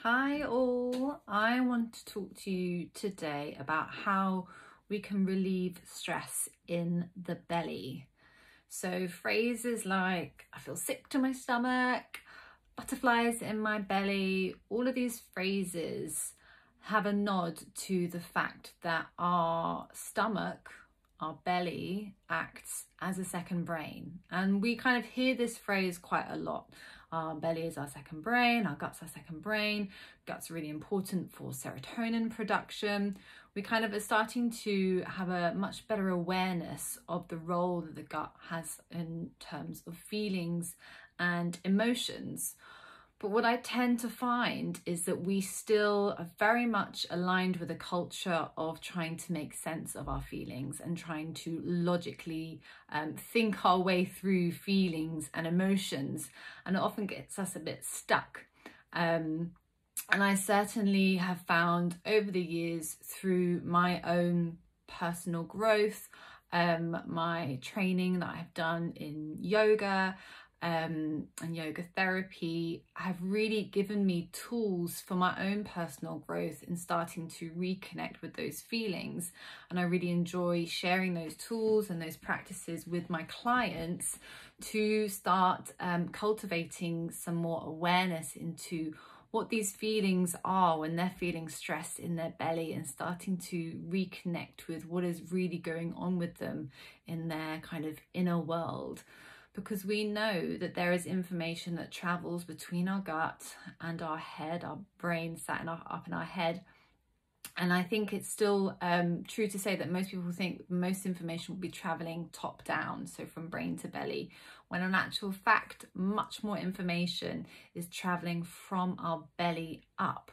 Hi all, I want to talk to you today about how we can relieve stress in the belly. So phrases like, I feel sick to my stomach, butterflies in my belly, all of these phrases have a nod to the fact that our stomach, our belly, acts as a second brain. And we kind of hear this phrase quite a lot. Our belly is our second brain, our gut's our second brain. Gut's really important for serotonin production. We kind of are starting to have a much better awareness of the role that the gut has in terms of feelings and emotions. But what I tend to find is that we still are very much aligned with a culture of trying to make sense of our feelings and trying to logically think our way through feelings and emotions. And it often gets us a bit stuck. And I certainly have found over the years through my own personal growth, my training that I've done in yoga, and yoga therapy have really given me tools for my own personal growth in starting to reconnect with those feelings. And I really enjoy sharing those tools and those practices with my clients to start cultivating some more awareness into what these feelings are when they're feeling stressed in their belly, and starting to reconnect with what is really going on with them in their kind of inner world. Because we know that there is information that travels between our gut and our head, our brain sat up in our head. And I think it's still true to say that most people think most information will be traveling top down, so from brain to belly, when in actual fact, much more information is traveling from our belly up.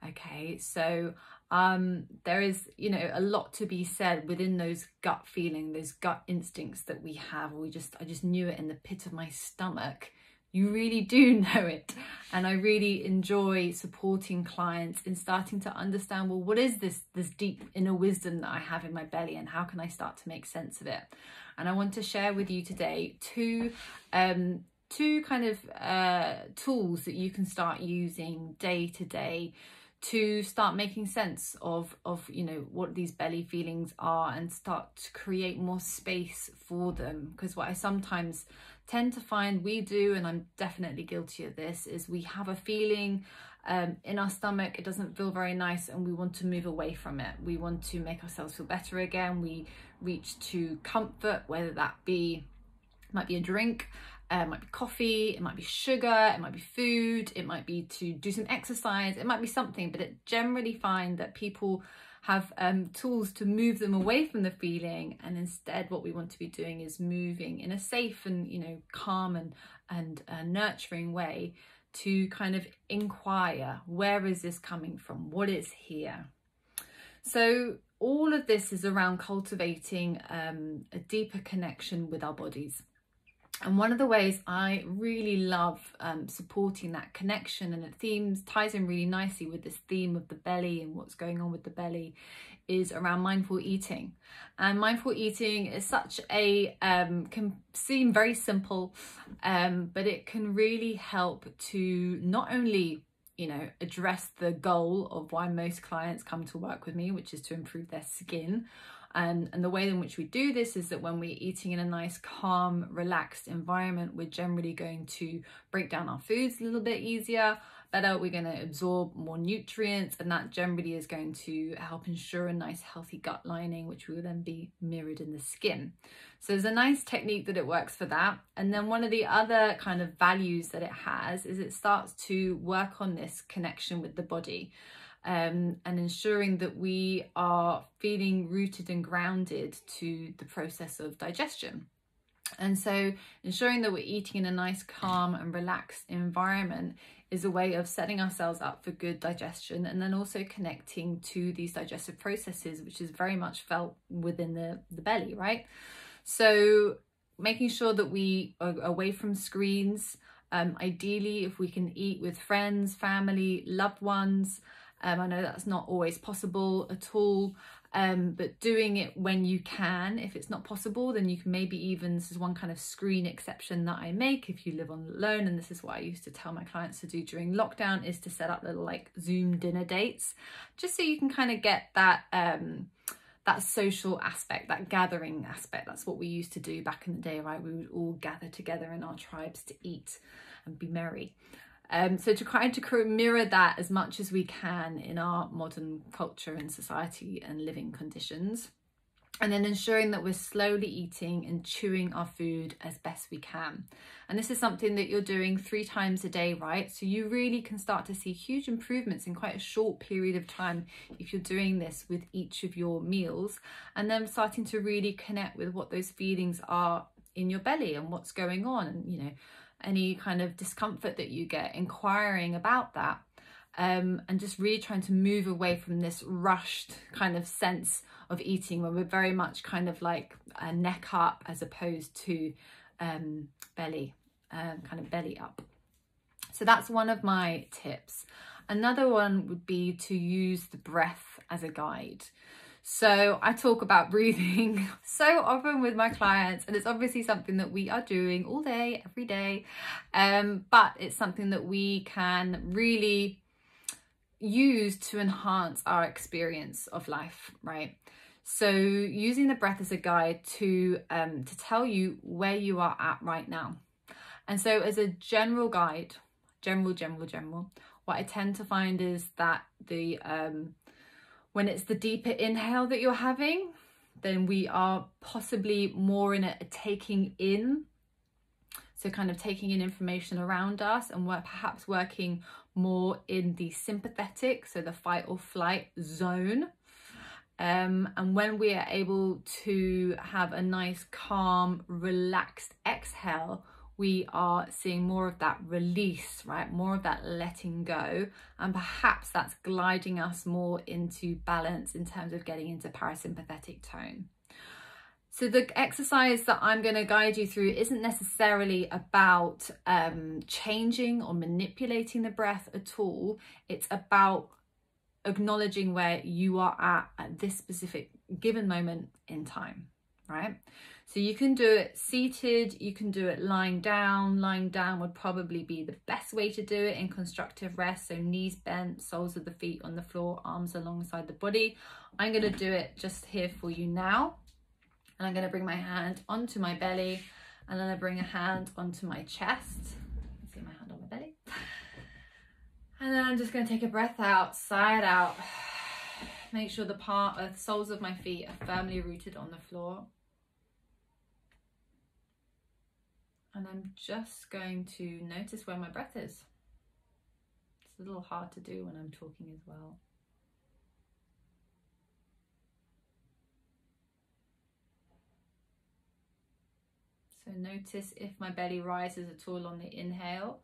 Okay, so there is, a lot to be said within those gut feeling, those gut instincts that we have. I just knew it in the pit of my stomach. You really do know it. And I really enjoy supporting clients in starting to understand, well, what is this deep inner wisdom that I have in my belly, and how can I start to make sense of it? And I want to share with you today two kind of tools that you can start using day to day to start making sense of what these belly feelings are, and start to create more space for them. Because what I sometimes tend to find we do, and I'm definitely guilty of this, is we have a feeling in our stomach, it doesn't feel very nice, and we want to move away from it. We want to make ourselves feel better again. We reach to comfort, whether that be, might be a drink, it might be coffee, it might be sugar, it might be food, it might be to do some exercise, it might be something. But it generally find that people have tools to move them away from the feeling, and instead what we want to be doing is moving in a safe and calm and nurturing way to kind of inquire, where is this coming from, what is here? So all of this is around cultivating a deeper connection with our bodies. And one of the ways I really love supporting that connection, and it ties in really nicely with this theme of the belly and what's going on with the belly, is around mindful eating. And mindful eating is such a, can seem very simple, but it can really help to not only address the goal of why most clients come to work with me, which is to improve their skin. And the way in which we do this is that when we're eating in a nice, calm, relaxed environment, we're generally going to break down our foods a little bit easier, better. We're going to absorb more nutrients, and that generally is going to help ensure a nice, healthy gut lining, which will then be mirrored in the skin. So there's a nice technique that it works for that. And then one of the other kind of values that it has is it starts to work on this connection with the body. And ensuring that we are feeling rooted and grounded to the process of digestion. And so ensuring that we're eating in a nice, calm and relaxed environment is a way of setting ourselves up for good digestion, and then also connecting to these digestive processes, which is very much felt within the belly, right? So making sure that we are away from screens, ideally if we can eat with friends, family, loved ones. I know that's not always possible at all, but doing it when you can. If it's not possible, then you can maybe even, this is one kind of screen exception that I make if you live on alone, and this is what I used to tell my clients to do during lockdown, is to set up little like Zoom dinner dates, just so you can kind of get that that social aspect, that gathering aspect. That's what we used to do back in the day, right? We would all gather together in our tribes to eat and be merry. So to try to mirror that as much as we can in our modern culture and society and living conditions. And then ensuring that we're slowly eating and chewing our food as best we can. And this is something that you're doing 3 times a day, right? So you really can start to see huge improvements in quite a short period of time if you're doing this with each of your meals, and then starting to really connect with what those feelings are in your belly and what's going on, and, you know, any kind of discomfort that you get, inquiring about that, and just really trying to move away from this rushed kind of sense of eating where we're very much kind of like a neck up as opposed to belly, kind of belly up. So that's one of my tips. Another one would be to use the breath as a guide. So I talk about breathing so often with my clients, and it's obviously something that we are doing all day, every day, but it's something that we can really use to enhance our experience of life, right? So using the breath as a guide to tell you where you are at right now. And so as a general guide, general, what I tend to find is that the when it's the deeper inhale that you're having, then we are possibly more in a taking in. So kind of taking in information around us, and we're perhaps working more in the sympathetic, so the fight or flight zone. And when we are able to have a nice, calm, relaxed exhale, we are seeing more of that release, right? More of that letting go. And perhaps that's gliding us more into balance in terms of getting into parasympathetic tone. So the exercise that I'm going to guide you through isn't necessarily about changing or manipulating the breath at all. It's about acknowledging where you are at this specific given moment in time, right? So you can do it seated, you can do it lying down. Lying down would probably be the best way to do it in constructive rest. So knees bent, soles of the feet on the floor, arms alongside the body. I'm going to do it just here for you now. And I'm going to bring my hand onto my belly, and then I bring a hand onto my chest. See my hand on my belly. And then I'm just going to take a breath out, sigh it out. Make sure the soles of my feet are firmly rooted on the floor. And I'm just going to notice where my breath is. It's a little hard to do when I'm talking as well. So notice if my belly rises at all on the inhale,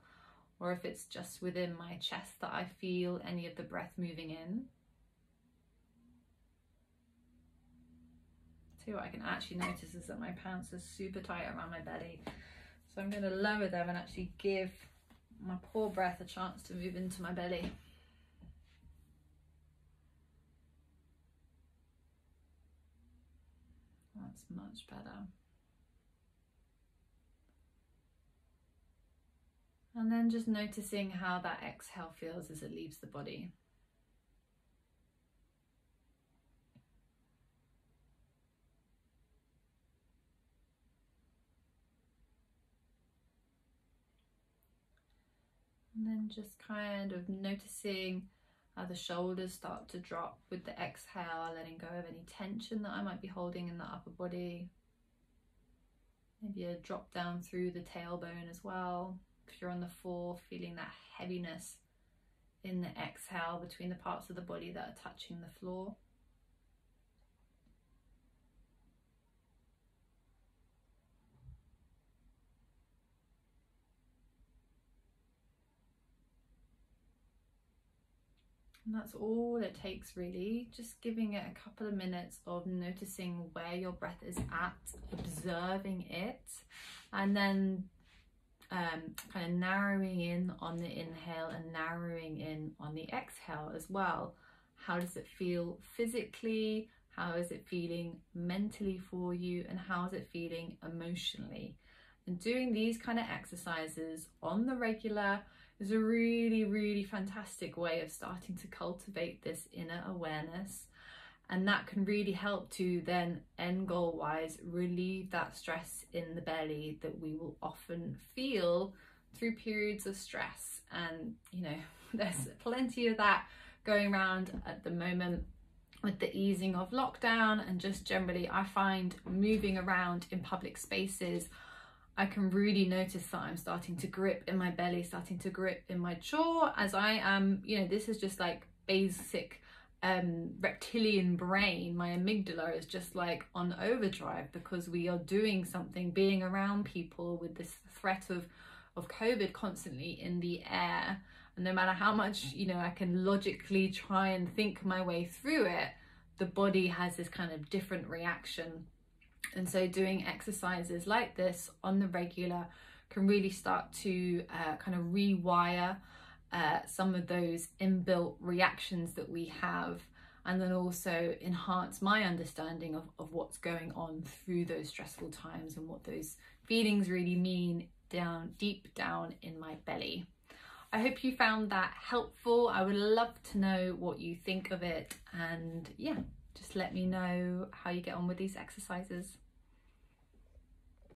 or if it's just within my chest that I feel any of the breath moving in. See, what I can actually notice is that my pants are super tight around my belly. So I'm going to lower them and actually give my poor breath a chance to move into my belly. That's much better. And then just noticing how that exhale feels as it leaves the body. And then just kind of noticing how the shoulders start to drop with the exhale, letting go of any tension that I might be holding in the upper body. Maybe a drop down through the tailbone as well. If you're on the floor, feeling that heaviness in the exhale between the parts of the body that are touching the floor. And that's all it takes really, just giving it a couple of minutes of noticing where your breath is at, observing it, and then kind of narrowing in on the inhale and narrowing in on the exhale as well. How does it feel physically? How is it feeling mentally for you? And how is it feeling emotionally? And doing these kind of exercises on the regular is a really, really fantastic way of starting to cultivate this inner awareness. And that can really help to then, end goal wise, relieve that stress in the belly that we will often feel through periods of stress. And you know, there's plenty of that going around at the moment with the easing of lockdown, and just generally I find moving around in public spaces, I can really notice that I'm starting to grip in my belly, starting to grip in my jaw, as I am, you know, this is just like basic reptilian brain. My amygdala is just like on overdrive because we are doing something, being around people with this threat of COVID constantly in the air. And no matter how much, you know, I can logically try and think my way through it, the body has this kind of different reaction. And so doing exercises like this on the regular can really start to kind of rewire some of those inbuilt reactions that we have, and then also enhance my understanding of what's going on through those stressful times and what those feelings really mean deep down in my belly. I hope you found that helpful. I would love to know what you think of it, and yeah, just let me know how you get on with these exercises.